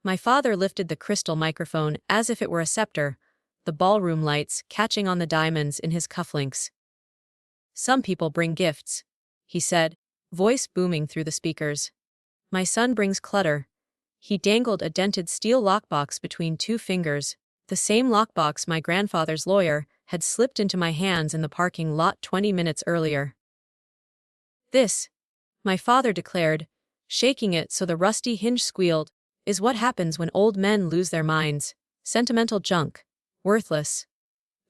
My father lifted the crystal microphone as if it were a scepter, the ballroom lights catching on the diamonds in his cufflinks. "Some people bring gifts," he said, voice booming through the speakers. "My son brings clutter." He dangled a dented steel lockbox between two fingers, the same lockbox my grandfather's lawyer had slipped into my hands in the parking lot 20 minutes earlier. "This," my father declared, shaking it so the rusty hinge squealed, "is what happens when old men lose their minds. Sentimental junk. Worthless."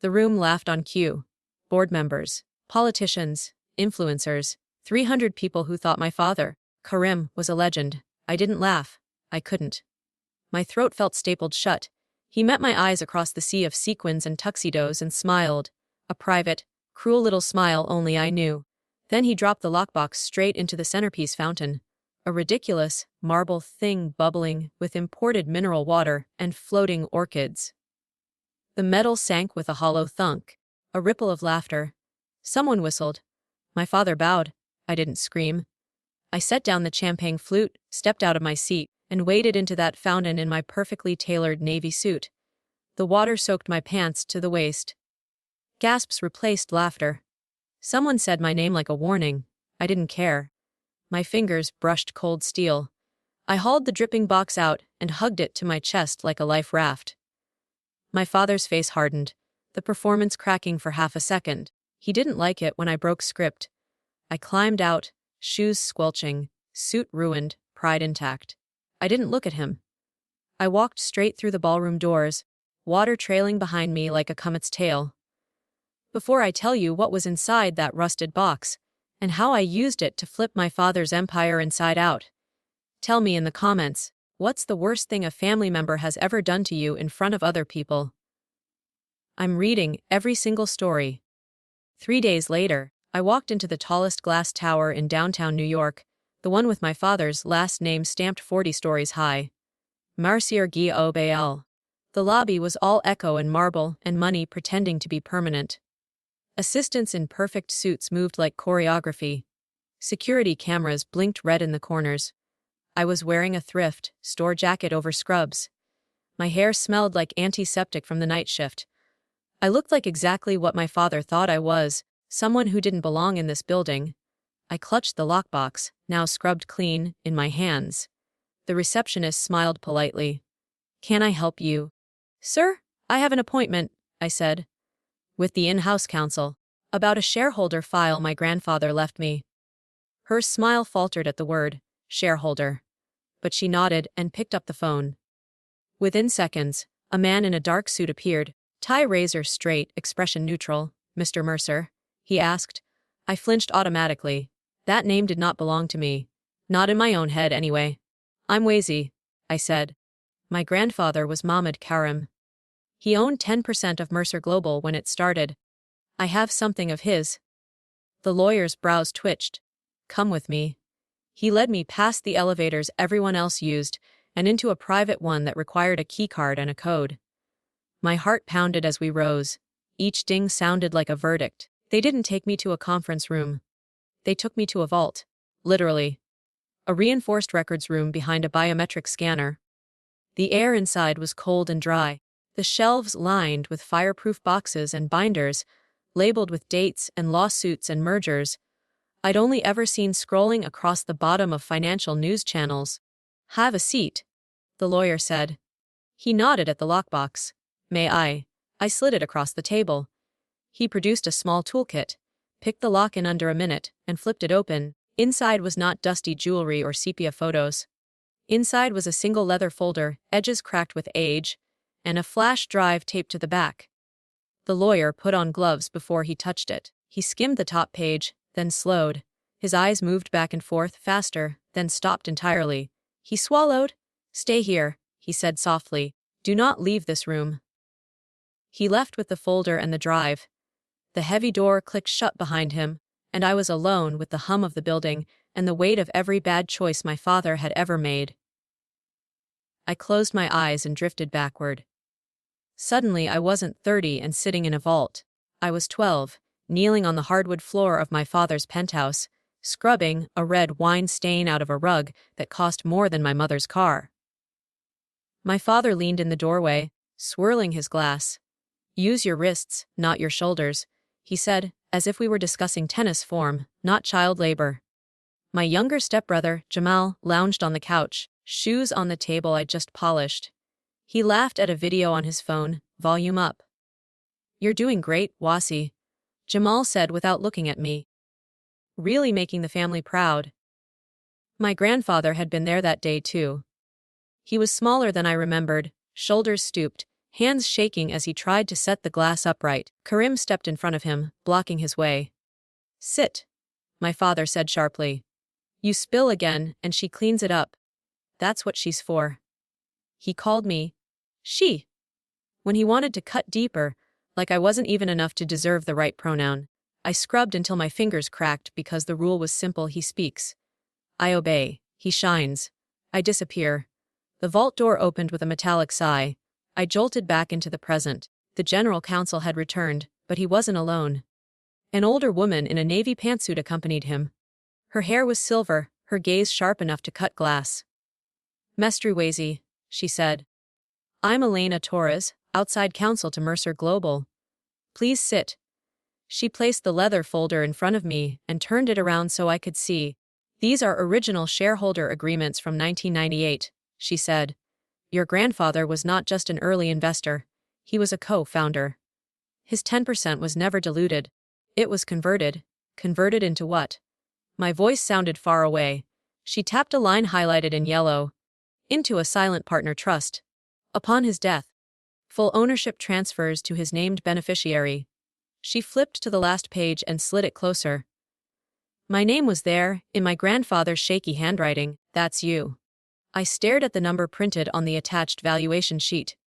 The room laughed on cue. Board members, politicians, influencers, 300 people who thought my father, Karim, was a legend. I didn't laugh. I couldn't. My throat felt stapled shut. He met my eyes across the sea of sequins and tuxedos and smiled. A private, cruel little smile only I knew. Then he dropped the lockbox straight into the centerpiece fountain. A ridiculous, marble thing bubbling with imported mineral water and floating orchids. The metal sank with a hollow thunk. A ripple of laughter. Someone whistled. My father bowed. I didn't scream. I set down the champagne flute, stepped out of my seat, and waded into that fountain in my perfectly tailored navy suit. The water soaked my pants to the waist. Gasps replaced laughter. Someone said my name like a warning. I didn't care. My fingers brushed cold steel. I hauled the dripping box out and hugged it to my chest like a life raft. My father's face hardened, the performance cracking for half a second. He didn't like it when I broke script. I climbed out, shoes squelching, suit ruined, pride intact. I didn't look at him. I walked straight through the ballroom doors, water trailing behind me like a comet's tail. Before I tell you what was inside that rusted box, and how I used it to flip my father's empire inside out, tell me in the comments, what's the worst thing a family member has ever done to you in front of other people? I'm reading every single story. 3 days later, I walked into the tallest glass tower in downtown New York, the one with my father's last name stamped 40 stories high. Marcier Guy Obl. The lobby was all echo and marble and money pretending to be permanent. Assistants in perfect suits moved like choreography. Security cameras blinked red in the corners. I was wearing a thrift store jacket over scrubs. My hair smelled like antiseptic from the night shift. I looked like exactly what my father thought I was, someone who didn't belong in this building. I clutched the lockbox, now scrubbed clean, in my hands. The receptionist smiled politely. "Can I help you?" "Sir, I have an appointment," I said. "With the in-house counsel. About a shareholder file my grandfather left me." Her smile faltered at the word, shareholder. But she nodded and picked up the phone. Within seconds, a man in a dark suit appeared, tie razor straight, expression neutral. "Mr. Mercer?" he asked. I flinched automatically. That name did not belong to me. Not in my own head, anyway. "I'm Wasiy," I said. My grandfather was Mahmoud Karim. He owned 10% of Mercer Global when it started. I have something of his. The lawyer's brows twitched. "Come with me." He led me past the elevators everyone else used and into a private one that required a keycard and a code. My heart pounded as we rose. Each ding sounded like a verdict. They didn't take me to a conference room. They took me to a vault. Literally. A reinforced records room behind a biometric scanner. The air inside was cold and dry, the shelves lined with fireproof boxes and binders, labeled with dates and lawsuits and mergers I'd only ever seen scrolling across the bottom of financial news channels. "Have a seat," the lawyer said. He nodded at the lockbox. "May I?" I slid it across the table. He produced a small toolkit, picked the lock in under a minute, and flipped it open. Inside was not dusty jewelry or sepia photos. Inside was a single leather folder, edges cracked with age, and a flash drive taped to the back. The lawyer put on gloves before he touched it. He skimmed the top page, then slowed. His eyes moved back and forth faster, then stopped entirely. He swallowed. "Stay here," he said softly. "Do not leave this room." He left with the folder and the drive. The heavy door clicked shut behind him, and I was alone with the hum of the building and the weight of every bad choice my father had ever made. I closed my eyes and drifted backward. Suddenly I wasn't 30 and sitting in a vault. I was 12, kneeling on the hardwood floor of my father's penthouse, scrubbing a red wine stain out of a rug that cost more than my mother's car. My father leaned in the doorway, swirling his glass. Use your wrists, not your shoulders, he said, as if we were discussing tennis form, not child labor. My younger stepbrother, Jamal, lounged on the couch, shoes on the table I'd just polished. He laughed at a video on his phone, volume up. You're doing great, Wasiy, Jamal said without looking at me. Really making the family proud. My grandfather had been there that day too. He was smaller than I remembered, shoulders stooped, hands shaking as he tried to set the glass upright. Karim stepped in front of him, blocking his way. Sit, my father said sharply. You spill again, and she cleans it up. That's what she's for. He called me she when he wanted to cut deeper, like I wasn't even enough to deserve the right pronoun. I scrubbed until my fingers cracked because the rule was simple: he speaks. I obey. He shines. I disappear. The vault door opened with a metallic sigh. I jolted back into the present. The general counsel had returned, but he wasn't alone. An older woman in a navy pantsuit accompanied him. Her hair was silver, her gaze sharp enough to cut glass. Mestre Wasiy, she said. I'm Elena Torres, outside counsel to Mercer Global. Please sit. She placed the leather folder in front of me and turned it around so I could see. These are original shareholder agreements from 1998, she said. Your grandfather was not just an early investor, he was a co-founder. His 10% was never diluted. It was converted. Converted into what? My voice sounded far away. She tapped a line highlighted in yellow. Into a silent partner trust. Upon his death, full ownership transfers to his named beneficiary. She flipped to the last page and slid it closer. My name was there, in my grandfather's shaky handwriting. That's you. I stared at the number printed on the attached valuation sheet.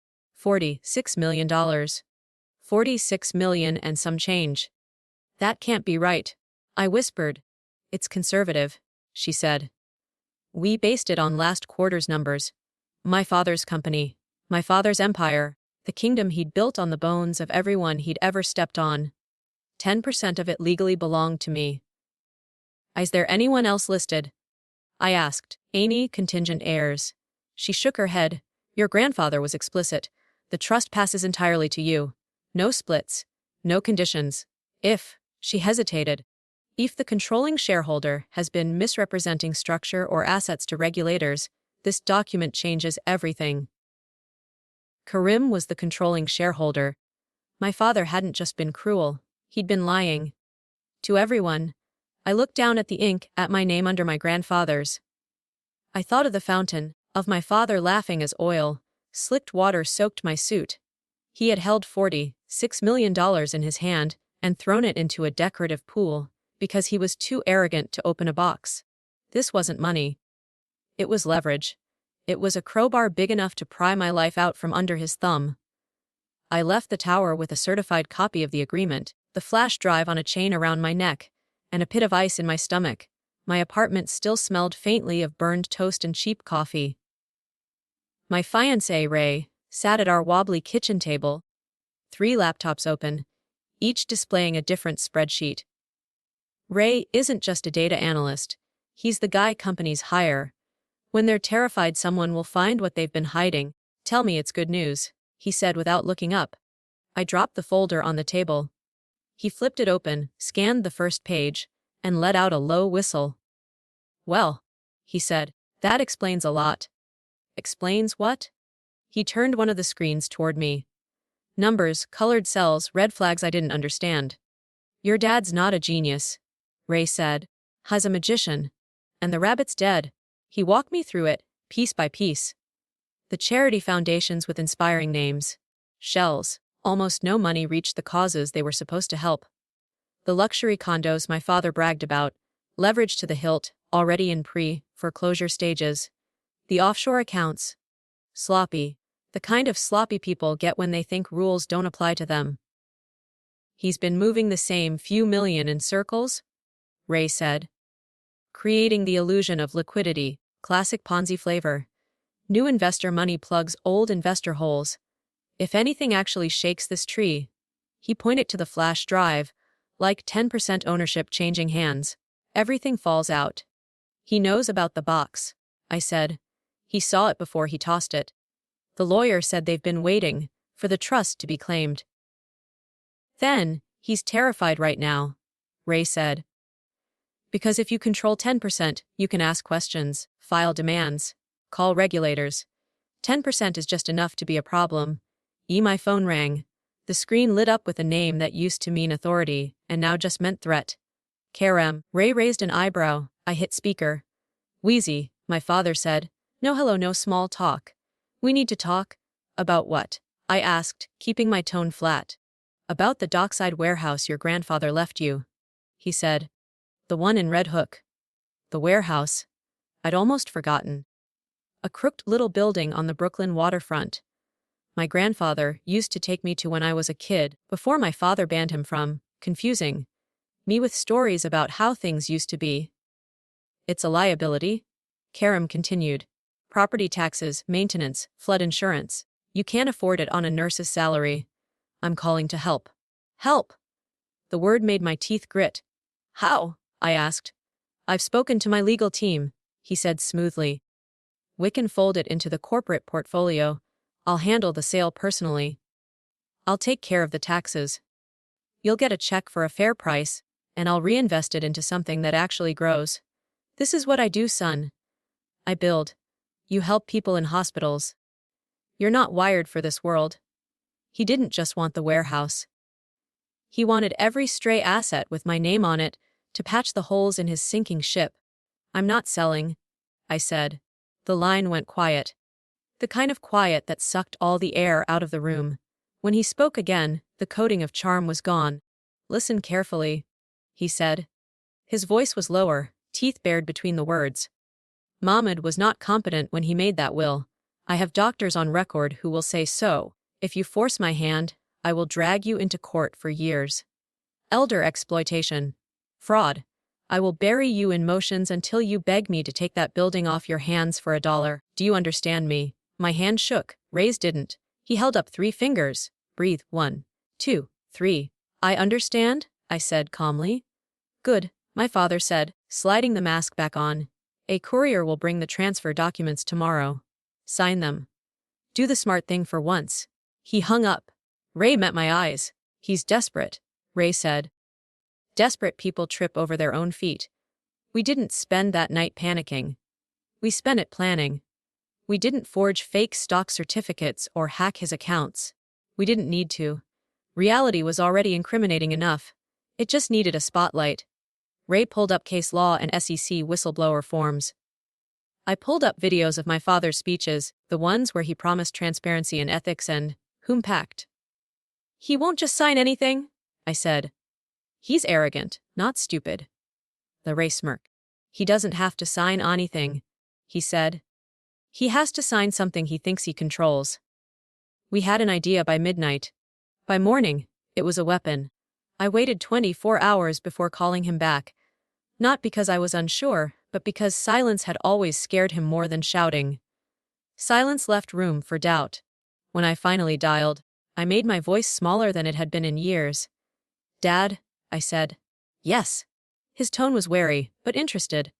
$46 million. $46 million and some change. That can't be right, I whispered. It's conservative, she said. We based it on last quarter's numbers. My father's company, my father's empire, the kingdom he'd built on the bones of everyone he'd ever stepped on. 10% of it legally belonged to me. Is there anyone else listed? I asked. Any contingent heirs? She shook her head. Your grandfather was explicit. The trust passes entirely to you. No splits. No conditions. She hesitated. If the controlling shareholder has been misrepresenting structure or assets to regulators, this document changes everything. Karim was the controlling shareholder. My father hadn't just been cruel, he'd been lying. To everyone. I looked down at the ink, at my name under my grandfather's. I thought of the fountain, of my father laughing as oil, slicked water soaked my suit. He had held $46 million in his hand and thrown it into a decorative pool, because he was too arrogant to open a box. This wasn't money. It was leverage. It was a crowbar big enough to pry my life out from under his thumb. I left the tower with a certified copy of the agreement, the flash drive on a chain around my neck, and a pit of ice in my stomach. My apartment still smelled faintly of burned toast and cheap coffee. My fiancé, Ray, sat at our wobbly kitchen table, 3 laptops open, each displaying a different spreadsheet. Ray isn't just a data analyst, he's the guy companies hire. When they're terrified someone will find what they've been hiding. Tell me it's good news, he said without looking up. I dropped the folder on the table. He flipped it open, scanned the first page, and let out a low whistle. Well, he said, that explains a lot. Explains what? He turned one of the screens toward me. Numbers, colored cells, red flags I didn't understand. Your dad's not a genius, Ray said. He's a magician. And the rabbit's dead. He walked me through it, piece by piece. The charity foundations with inspiring names. Shells. Almost no money reached the causes they were supposed to help. The luxury condos my father bragged about, leveraged to the hilt, already in pre-foreclosure stages. The offshore accounts. Sloppy. The kind of sloppy people get when they think rules don't apply to them. He's been moving the same few million in circles, Ray said. Creating the illusion of liquidity, classic Ponzi flavor. New investor money plugs old investor holes. If anything actually shakes this tree, he pointed to the flash drive, like 10% ownership changing hands, everything falls out. He knows about the box, I said. He saw it before he tossed it. The lawyer said they've been waiting for the trust to be claimed. Then, he's terrified right now, Ray said. Because if you control 10%, you can ask questions, file demands, call regulators. 10% is just enough to be a problem. My phone rang. The screen lit up with a name that used to mean authority, and now just meant threat. Karam. Ray raised an eyebrow. I hit speaker. Wheezy, my father said. No hello, no small talk. We need to talk. About what? I asked, keeping my tone flat. About the dockside warehouse your grandfather left you. He said. The one in Red Hook. The warehouse. I'd almost forgotten. A crooked little building on the Brooklyn waterfront. My grandfather used to take me to when I was a kid, before my father banned him from, confusing me with stories about how things used to be. It's a liability? Karam continued. Property taxes, maintenance, flood insurance. You can't afford it on a nurse's salary. I'm calling to help. Help! The word made my teeth grit. How? I asked. I've spoken to my legal team, he said smoothly. We can fold it into the corporate portfolio. I'll handle the sale personally. I'll take care of the taxes. You'll get a check for a fair price, and I'll reinvest it into something that actually grows. This is what I do, son. I build. You help people in hospitals. You're not wired for this world. He didn't just want the warehouse. He wanted every stray asset with my name on it to patch the holes in his sinking ship. I'm not selling, I said. The line went quiet. The kind of quiet that sucked all the air out of the room. When he spoke again, the coating of charm was gone. Listen carefully, he said. His voice was lower, teeth bared between the words. Mahmoud was not competent when he made that will. I have doctors on record who will say so. If you force my hand, I will drag you into court for years. Elder exploitation. Fraud. I will bury you in motions until you beg me to take that building off your hands for $1. Do you understand me? My hand shook. Ray's didn't. He held up 3 fingers. Breathe. 1, 2, 3. I understand, I said calmly. Good, my father said, sliding the mask back on. A courier will bring the transfer documents tomorrow. Sign them. Do the smart thing for once. He hung up. Ray met my eyes. He's desperate, Ray said. Desperate people trip over their own feet. We didn't spend that night panicking. We spent it planning. We didn't forge fake stock certificates or hack his accounts. We didn't need to. Reality was already incriminating enough. It just needed a spotlight. Ray pulled up case law and SEC whistleblower forms. I pulled up videos of my father's speeches, the ones where he promised transparency and ethics and whom packed. He won't just sign anything, I said. He's arrogant, not stupid. The Ray smirked. He doesn't have to sign anything, he said. He has to sign something he thinks he controls. We had an idea by midnight. By morning, it was a weapon. I waited 24 hours before calling him back. Not because I was unsure, but because silence had always scared him more than shouting. Silence left room for doubt. When I finally dialed, I made my voice smaller than it had been in years. Dad, I said. Yes. His tone was wary, but interested.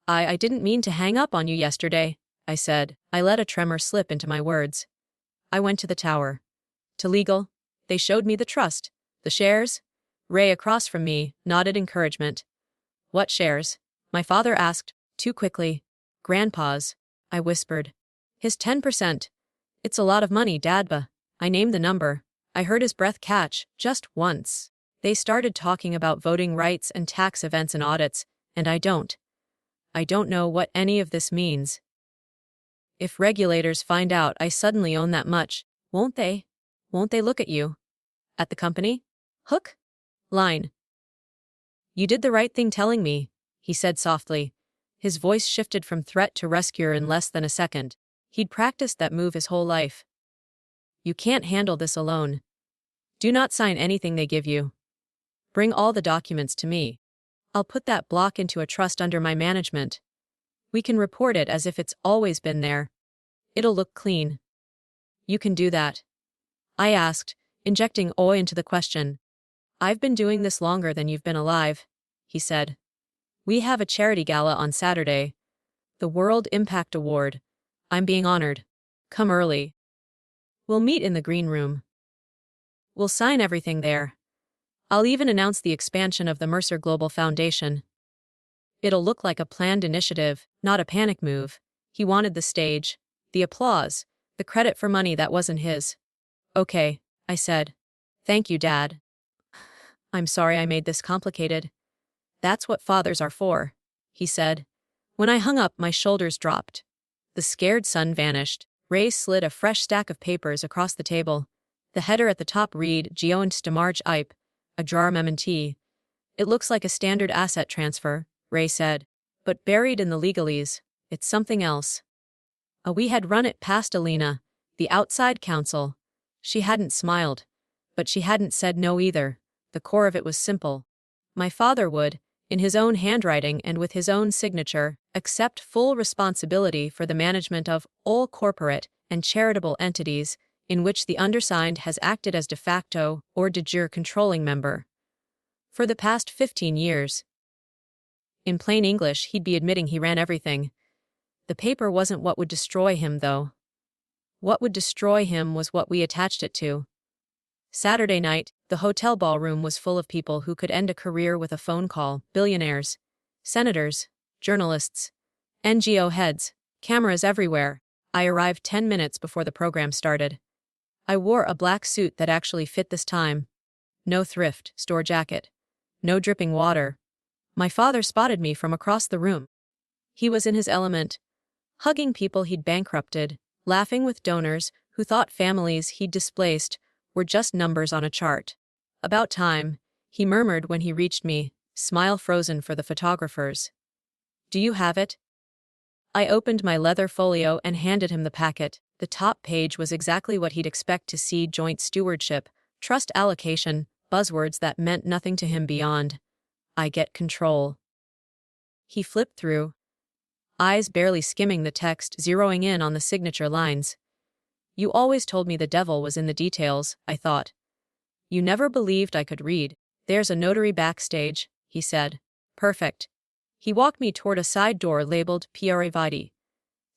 I didn't mean to hang up on you yesterday, I said. I let a tremor slip into my words. I went to the tower. To legal. They showed me the trust. The shares? Ray across from me nodded encouragement. What shares? My father asked, too quickly. Grandpa's, I whispered. His 10%. It's a lot of money, Dadba. I named the number. I heard his breath catch, just once. They started talking about voting rights and tax events and audits, and I don't know what any of this means. If regulators find out I suddenly own that much, won't they? Won't they look at you? At the company? Hook? Line. You did the right thing telling me, he said softly. His voice shifted from threat to rescuer in less than a second. He'd practiced that move his whole life. You can't handle this alone. Do not sign anything they give you. Bring all the documents to me. I'll put that block into a trust under my management. We can report it as if it's always been there. It'll look clean. You can do that. I asked, injecting awe into the question. I've been doing this longer than you've been alive, he said. We have a charity gala on Saturday. The World Impact Award. I'm being honored. Come early. We'll meet in the green room. We'll sign everything there. I'll even announce the expansion of the Mercer Global Foundation. It'll look like a planned initiative, not a panic move. He wanted the stage, the applause, the credit for money that wasn't his. Okay, I said. Thank you, Dad. I'm sorry I made this complicated. That's what fathers are for, he said. When I hung up, my shoulders dropped. The scared son vanished. Ray slid a fresh stack of papers across the table. The header at the top read, Geoint Demarge Ipe, a jar MMT. It looks like a standard asset transfer, Ray said. But buried in the legalese, it's something else. We had run it past Alina, the outside counsel. She hadn't smiled. But she hadn't said no either. The core of it was simple. My father would, in his own handwriting and with his own signature, accept full responsibility for the management of all corporate and charitable entities in which the undersigned has acted as de facto or de jure controlling member. For the past 15 years. In plain English, he'd be admitting he ran everything. The paper wasn't what would destroy him, though. What would destroy him was what we attached it to. Saturday night, the hotel ballroom was full of people who could end a career with a phone call: billionaires, senators, journalists, NGO heads, cameras everywhere. I arrived 10 minutes before the program started. I wore a black suit that actually fit this time. No thrift store jacket. No dripping water. My father spotted me from across the room. He was in his element, hugging people he'd bankrupted, laughing with donors who thought families he'd displaced were just numbers on a chart. About time, he murmured when he reached me, smile frozen for the photographers. Do you have it? I opened my leather folio and handed him the packet. The top page was exactly what he'd expect to see: joint stewardship, trust allocation, buzzwords that meant nothing to him beyond, I get control. He flipped through, eyes barely skimming the text, zeroing in on the signature lines. You always told me the devil was in the details, I thought. You never believed I could read. There's a notary backstage, he said. Perfect. He walked me toward a side door labeled Privati.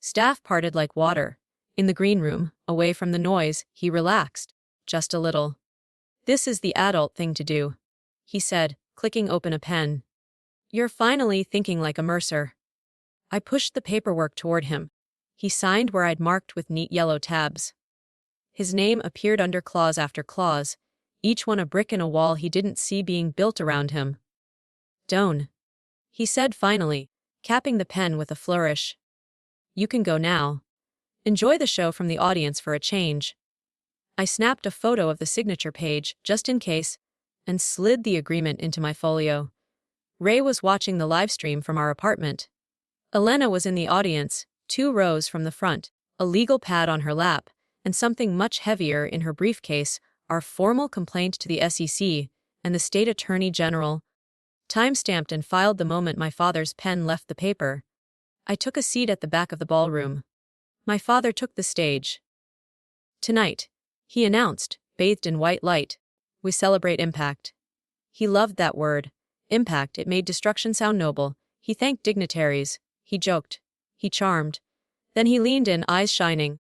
Staff parted like water. In the green room, away from the noise, he relaxed. Just a little. This is the adult thing to do, he said, clicking open a pen. You're finally thinking like a Mercer. I pushed the paperwork toward him. He signed where I'd marked with neat yellow tabs. His name appeared under clause after clause, each one a brick in a wall he didn't see being built around him. Done, he said finally, capping the pen with a flourish. You can go now. Enjoy the show from the audience for a change. I snapped a photo of the signature page, just in case, and slid the agreement into my folio. Ray was watching the live stream from our apartment. Elena was in the audience, 2 rows from the front, a legal pad on her lap, and something much heavier in her briefcase, our formal complaint to the SEC and the state attorney general, time-stamped and filed the moment my father's pen left the paper. I took a seat at the back of the ballroom. My father took the stage. Tonight, he announced, bathed in white light, we celebrate impact. He loved that word, impact. It made destruction sound noble. He thanked dignitaries. He joked. He charmed. Then he leaned in, eyes shining.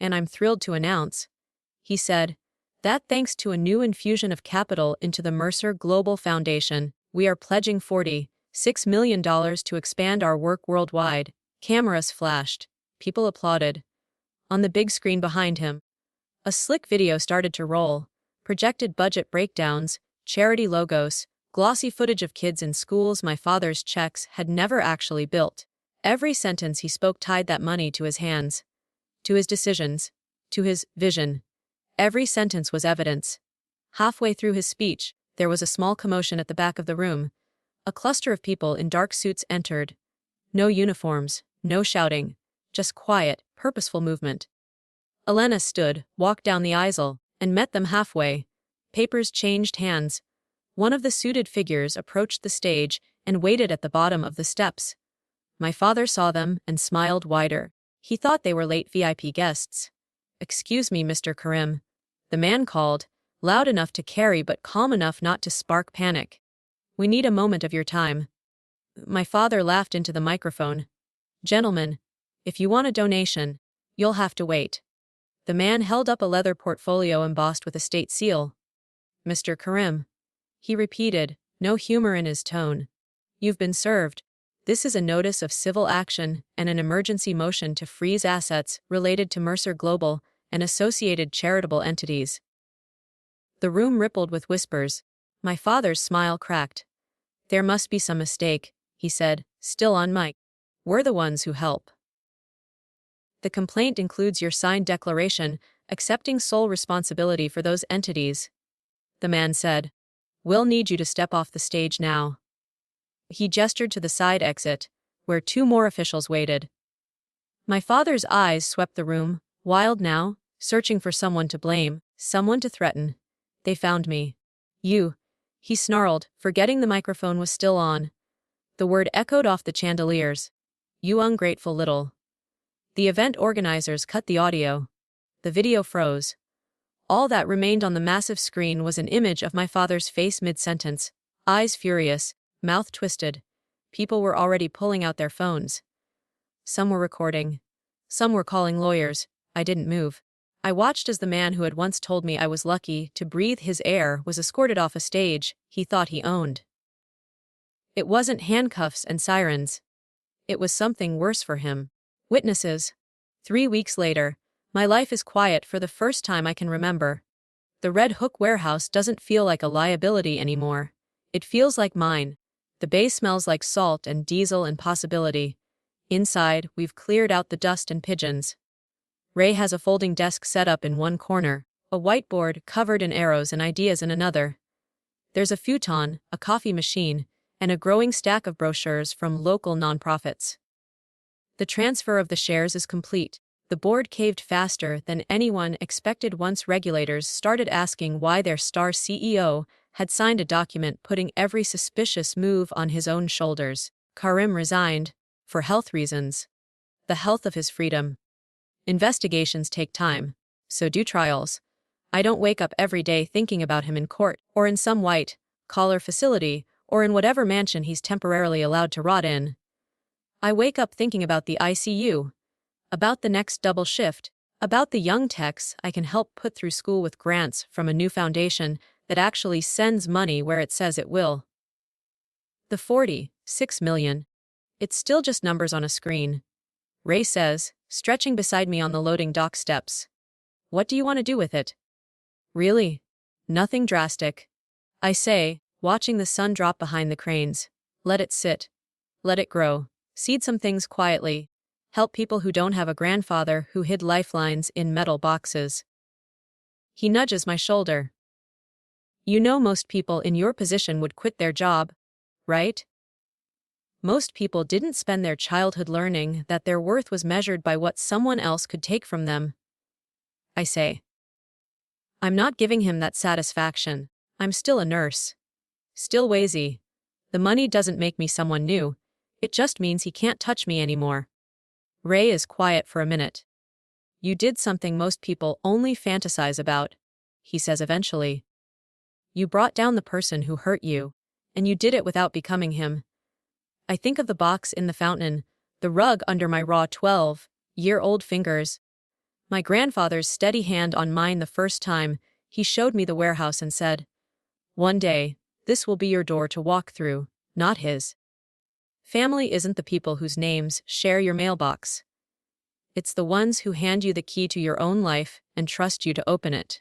And I'm thrilled to announce, he said, that thanks to a new infusion of capital into the Mercer Global Foundation, we are pledging $46 million to expand our work worldwide. Cameras flashed. People applauded. On the big screen behind him, a slick video started to roll. Projected budget breakdowns, charity logos, glossy footage of kids in schools my father's checks had never actually built. Every sentence he spoke tied that money to his hands, to his decisions, to his vision. Every sentence was evidence. Halfway through his speech, there was a small commotion at the back of the room. A cluster of people in dark suits entered. No uniforms, no shouting, just quiet, purposeful movement. Elena stood, walked down the aisle, and met them halfway. Papers changed hands. One of the suited figures approached the stage and waited at the bottom of the steps. My father saw them and smiled wider. He thought they were late VIP guests. Excuse me, Mr. Karim. The man called, loud enough to carry but calm enough not to spark panic. We need a moment of your time. My father laughed into the microphone. Gentlemen, if you want a donation, you'll have to wait. The man held up a leather portfolio embossed with a state seal. "Mr. Karim," he repeated, no humor in his tone. "You've been served. This is a notice of civil action and an emergency motion to freeze assets related to Mercer Global and associated charitable entities." The room rippled with whispers. My father's smile cracked. "There must be some mistake," he said, still on mic. "We're the ones who help. The complaint includes your signed declaration accepting sole responsibility for those entities." The man said. "We'll need you to step off the stage now." He gestured to the side exit, where two more officials waited. My father's eyes swept the room, wild now, searching for someone to blame, someone to threaten. "They found me. You," he snarled, forgetting the microphone was still on. The word echoed off the chandeliers. "You ungrateful little." The event organizers cut the audio. The video froze. All that remained on the massive screen was an image of my father's face mid-sentence, eyes furious, mouth twisted. People were already pulling out their phones. Some were recording. Some were calling lawyers. I didn't move. I watched as the man who had once told me I was lucky to breathe his air was escorted off a stage he thought he owned. It wasn't handcuffs and sirens. It was something worse for him. Witnesses. 3 weeks later, my life is quiet for the first time I can remember. The Red Hook warehouse doesn't feel like a liability anymore. It feels like mine. The bay smells like salt and diesel and possibility. Inside, we've cleared out the dust and pigeons. Ray has a folding desk set up in one corner, a whiteboard covered in arrows and ideas in another. There's a futon, a coffee machine, and a growing stack of brochures from local nonprofits. The transfer of the shares is complete. The board caved faster than anyone expected once regulators started asking why their star CEO had signed a document putting every suspicious move on his own shoulders. Karim resigned, for health reasons. The health of his freedom. Investigations take time. So do trials. I don't wake up every day thinking about him in court, or in some white-collar facility, or in whatever mansion he's temporarily allowed to rot in. I wake up thinking about the ICU, about the next double shift, about the young techs I can help put through school with grants from a new foundation that actually sends money where it says it will. The 46 million. It's still just numbers on a screen. Ray says, stretching beside me on the loading dock steps. "What do you want to do with it?" "Really? Nothing drastic," I say, watching the sun drop behind the cranes. "Let it sit. Let it grow. Seed some things quietly. Help people who don't have a grandfather who hid lifelines in metal boxes." He nudges my shoulder. "You know most people in your position would quit their job, right? Most people didn't spend their childhood learning that their worth was measured by what someone else could take from them," I say. I'm not giving him that satisfaction. I'm still a nurse. Still Wasiy. The money doesn't make me someone new. It just means he can't touch me anymore. Ray is quiet for a minute. "You did something most people only fantasize about," he says eventually. "You brought down the person who hurt you, and you did it without becoming him." I think of the box in the fountain, the rug under my raw 12-year-old fingers, my grandfather's steady hand on mine the first time he showed me the warehouse and said, "One day, this will be your door to walk through, not his." Family isn't the people whose names share your mailbox. It's the ones who hand you the key to your own life and trust you to open it.